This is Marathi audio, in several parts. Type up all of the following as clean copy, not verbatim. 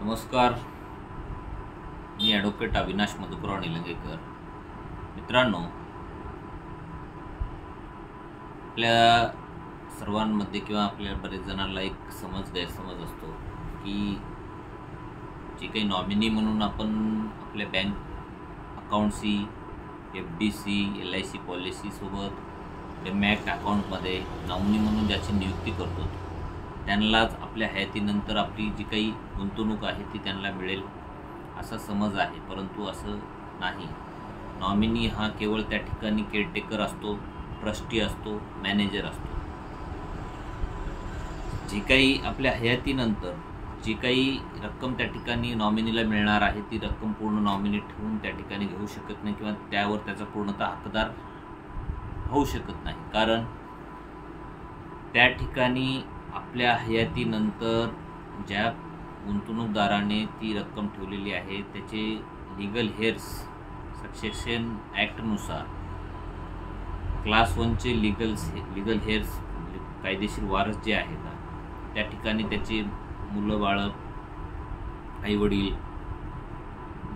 नमस्कार, मी ॲडव्होकेट अविनाश मधुकरराव निलंगेकर. मित्रांनो, आपल्या सर्वांमध्ये किंवा आपल्या बरेच जणांना एक गैरसमज असतो की जे काही नॉमिनी म्हणून आपण आपल्या बँक अकाउंटशी, FDC, LIC पॉलिसीसोबत मॅक अकाउंटमध्ये नॉमिनी म्हणून ज्याची नियुक्ती करतो त्यांनाच आपल्या हयातीनंतर आपली जी काही गुंतवणूक आहे ती त्यांना मिळेल असा समज आहे. परंतु असं नाही. नॉमिनी हा केवळ त्या ठिकाणी केअरटेकर असतो, ट्रस्टी असतो, मॅनेजर असतो. जी काही आपल्या हयातीनंतर जी काही रक्कम त्या ठिकाणी नॉमिनीला मिळणार आहे ती रक्कम पूर्ण नॉमिनी ठेवून त्या ठिकाणी घेऊ शकत नाही किंवा त्यावर त्याचा पूर्णतः हकदार होऊ शकत नाही. कारण त्या ठिकाणी आपल्या हयातीनंतर ज्या गुंतवणूकदाराने ती रक्कम ठेवलेली आहे त्याचे लीगल हेअर्स सक्सेशन ॲक्टनुसार क्लास 1चे लीगल हेअर्स कायदेशीर वारस जे आहेत त्या ठिकाणी त्याचे मुलं बाळं, आईवडील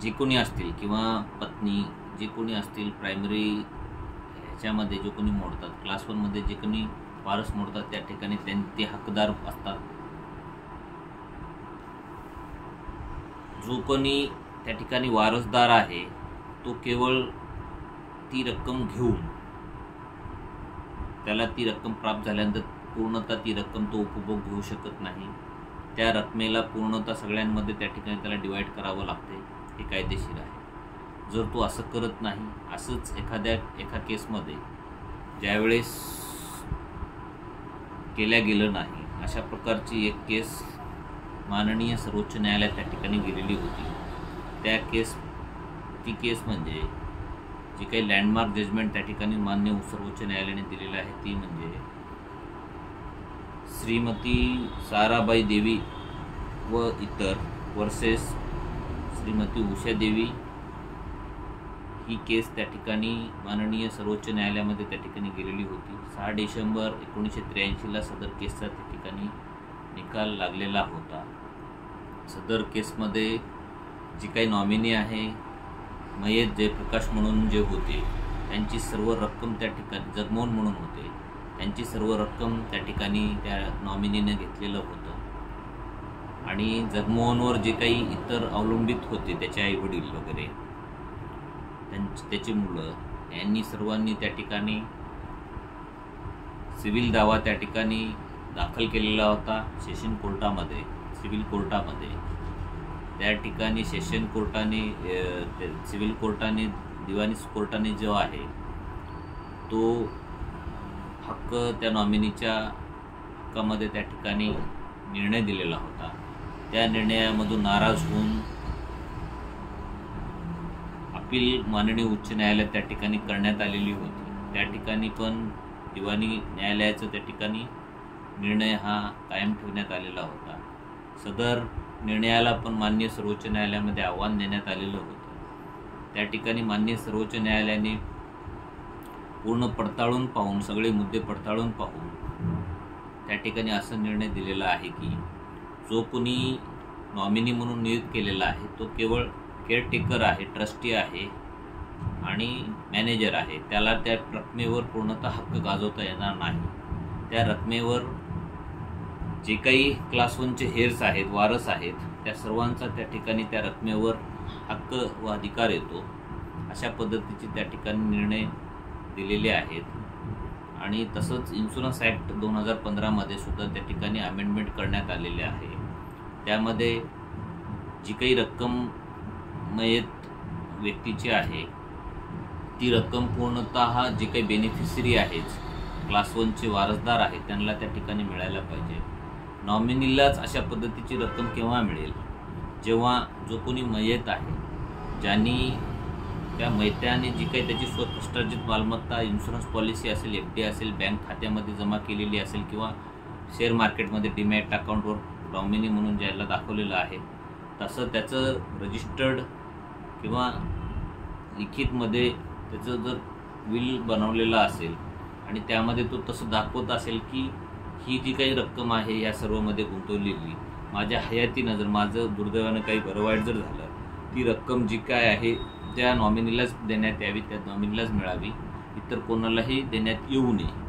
जे कोणी असतील किंवा पत्नी जे कोणी असतील, प्रायमरी ह्याच्यामध्ये जो कोणी मोडतात, क्लास 1मध्ये जे कोणी वारस मोडतात त्या ठिकाणी ते हकदार असतात. जो कोणी त्या ठिकाणी वारसदार आहे तो केवळ ती रक्कम घेऊन त्याला ती रक्कम प्राप्त झाल्यानंतर पूर्णतः ती रक्कम तो उपभोग घेऊ शकत नाही. त्या रकमेला पूर्णतः सगळ्यांमध्ये त्या ठिकाणी त्याला डिवाईड करावं लागते. हे कायदेशीर आहे. जर तो असं करत नाही, असंच एका केसमध्ये ज्यावेळेस केल्या गेलं नाही अशा प्रकारची एक केस माननीय सर्वोच्च न्यायालयात त्या ठिकाणी गेलेली होती. ती केस म्हणजे जी काही लँडमार्क जजमेंट त्या ठिकाणी मान्य सर्वोच्च न्यायालयाने दिलेलं आहे ती म्हणजे श्रीमती साराबाई देवी व इतर वर्सेस श्रीमती उषा देवी ही केस त्या ठिकाणी माननीय सर्वोच्च न्यायालयामध्ये त्या ठिकाणी गेलेली होती. 6 डिसेंबर 1983ला सदर केसचा त्या ठिकाणी निकाल लागलेला होता. सदर केसमध्ये जी काही नॉमिनी आहे मयत जयप्रकाश म्हणून जे होते त्यांची सर्व रक्कम त्या ठिकाणी जगमोहन म्हणून होते, त्यांची सर्व रक्कम त्या ठिकाणी त्या नॉमिनीने घेतलेलं होतं. आणि जगमोहनवर जे काही इतर अवलंबित होते त्याचे आईवडील वगैरे, त्याची मुलं, यांनी सर्वांनी त्या ठिकाणी सिव्हिल दावा त्या ठिकाणी दाखल केलेला होता सेशन कोर्टामध्ये, सिव्हिल कोर्टामध्ये. त्या ठिकाणी सेशन कोर्टाने, सिव्हिल कोर्टाने, दिवाणी कोर्टाने जो आहे तो हक्क त्या नॉमिनीच्या हक्कामध्ये त्या ठिकाणी निर्णय दिलेला होता. त्या निर्णयामधून नाराज होऊन अपील माननीय उच्च न्यायालयात त्या ठिकाणी करण्यात आलेली होती. त्या ठिकाणी पण दिवाणी न्यायालयाचा त्या ठिकाणी निर्णय हा कायम ठेवण्यात आलेला होता. सदर निर्णयाला पण माननीय सर्वोच्च न्यायालयामध्ये आव्हान देण्यात आलेलं होतं. त्या ठिकाणी माननीय सर्वोच्च न्यायालयाने पूर्ण पडताळून पाहून, सगळे मुद्दे पडताळून पाहून त्या ठिकाणी असा निर्णय दिलेला आहे की जो कोणी नॉमिनी म्हणून नियुक्त केलेला आहे तो केवळ केअरटेकर आहे, ट्रस्टी आहे आणि मॅनेजर आहे. त्याला त्या रकमेवर पूर्णतः हक्क गाजवता येणार नाही. त्या रकमेवर जे काही क्लास 1चे हेअर्स आहेत, वारस आहेत, त्या सर्वांचा त्या ठिकाणी त्या रकमेवर हक्क व अधिकार येतो. अशा पद्धतीचे त्या ठिकाणी निर्णय दिलेले आहेत. आणि तसंच इन्शुरन्स ॲक्ट 2015मध्ये सुद्धा त्या ठिकाणी अमेंडमेंट करण्यात आलेले आहे. त्यामध्ये जी काही रक्कम मयत व्यक्तीची आहे ती रक्कम पूर्णतः जे काही बेनिफिशरी आहेत, क्लास 1चे वारसदार आहेत, त्यांना त्या ठिकाणी मिळायला पाहिजे. नॉमिनीलाच अशा पद्धतीची रक्कम केव्हा मिळेल? जेव्हा जो कोणी मयत आहे, ज्यांनी त्या मयताने जी काही त्याची स्वकष्टार्जित मालमत्ता, इन्शुरन्स पॉलिसी असेल, FD असेल, बँक खात्यामध्ये जमा केलेली असेल किंवा शेअर मार्केटमध्ये डीमॅट अकाउंटवर नॉमिनी म्हणून ज्याला दाखवलेलं आहे तसं त्याचं रजिस्टर्ड किंवा लिखितमध्ये त्याचं जर विल बनवलेलं असेल आणि त्यामध्ये तो तसं दाखवत असेल की ही जी काही रक्कम आहे या सर्वमध्ये गुंतवलेली माझ्या हयातीनं जर माझं दुर्दैवानं काही बरं वाईट जर झालं, ती रक्कम जी काय आहे त्या नॉमिनीलाच देण्यात यावी, त्या नॉमिनीलाच मिळावी, इतर कोणालाही देण्यात येऊ नये.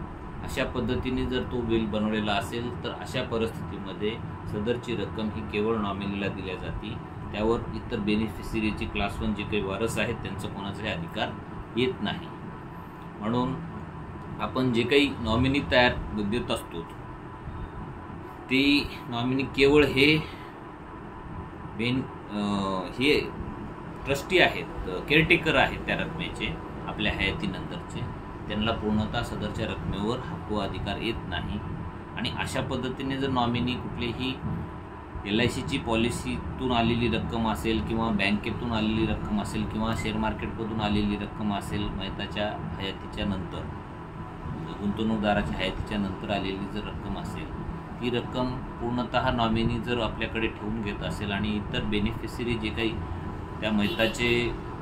अशा पद्धतीने जर तो विल बनवलेला असेल तर अशा परिस्थितीमध्ये सदरची रक्कम ही केवळ नॉमिनीला दिल्या जाते. त्यावर इतर बेनिफिशरीची क्लास 1 जे काही वारस आहेत त्यांचं कोणाचाही अधिकार येत नाही. म्हणून आपण जे काही नॉमिनी तयार देत असतो ती नॉमिनी केवळ हे ट्रस्टी आहेत, केअरटेकर आहेत त्या रकमेचे, आपल्या हयातीनंतरचे, त्यांना पूर्णतः सदरच्या रकमेवर हक्क अधिकार येत नाही. आणि अशा पद्धतीने जर नॉमिनी कुठलीही LICची पॉलिसीतून आलेली रक्कम असेल किंवा बँकेतून आलेली रक्कम असेल किंवा शेअर मार्केटमधून आलेली रक्कम असेल, मयताच्या हयातीच्या नंतर, गुंतवणूकदाराच्या हयातीच्या नंतर आलेली जर रक्कम असेल, ती रक्कम पूर्णतः नॉमिनी जर आपल्याकडे ठेवून घेत असेल आणि इतर बेनिफिशरी जे काही त्या मयताचे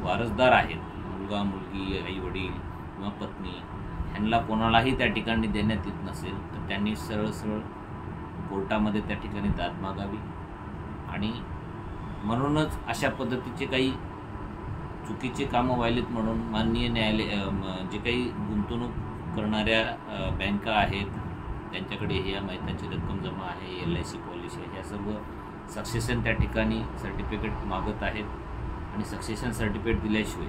वारसदार आहेत, मुलगा मुलगी, आई वडील किंवा पत्नी, ह्यांना कोणालाही त्या ठिकाणी देण्यात येत नसेल तर त्यांनी सरळ सरळ कोर्टामध्ये त्या ठिकाणी दाद मागावी. आणि म्हणूनच अशा पद्धतीचे काही चुकीचे कामं व्हायलेत म्हणून माननीय न्यायालय जे काही गुंतवणूक करणाऱ्या बँका आहेत त्यांच्याकडे हे या मयताची रक्कम जमा आहे, LIC पॉलिसी आहे, ह्या सर्व सक्सेशन त्या ठिकाणी सर्टिफिकेट मागत आहेत. आणि सक्सेशन सर्टिफिकेट दिल्याशिवाय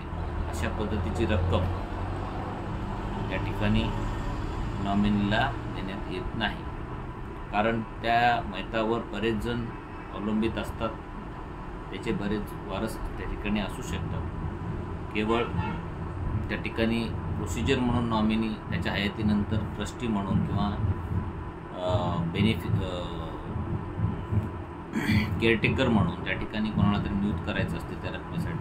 अशा पद्धतीची रक्कम त्या ठिकाणी नॉमिनीला देण्यात येत नाही. कारण त्या मयतावर बरेच जण अवलंबित असतात, त्याचे बरेच वारस त्या ठिकाणी असू शकतात. केवळ त्या ठिकाणी प्रोसिजर म्हणून नॉमिनी त्याच्या हयातीनंतर ट्रस्टी म्हणून किंवा केअरटेकर म्हणून त्या ठिकाणी कोणाला तरी नियुक्त करायचं असते त्या रकमेसाठी,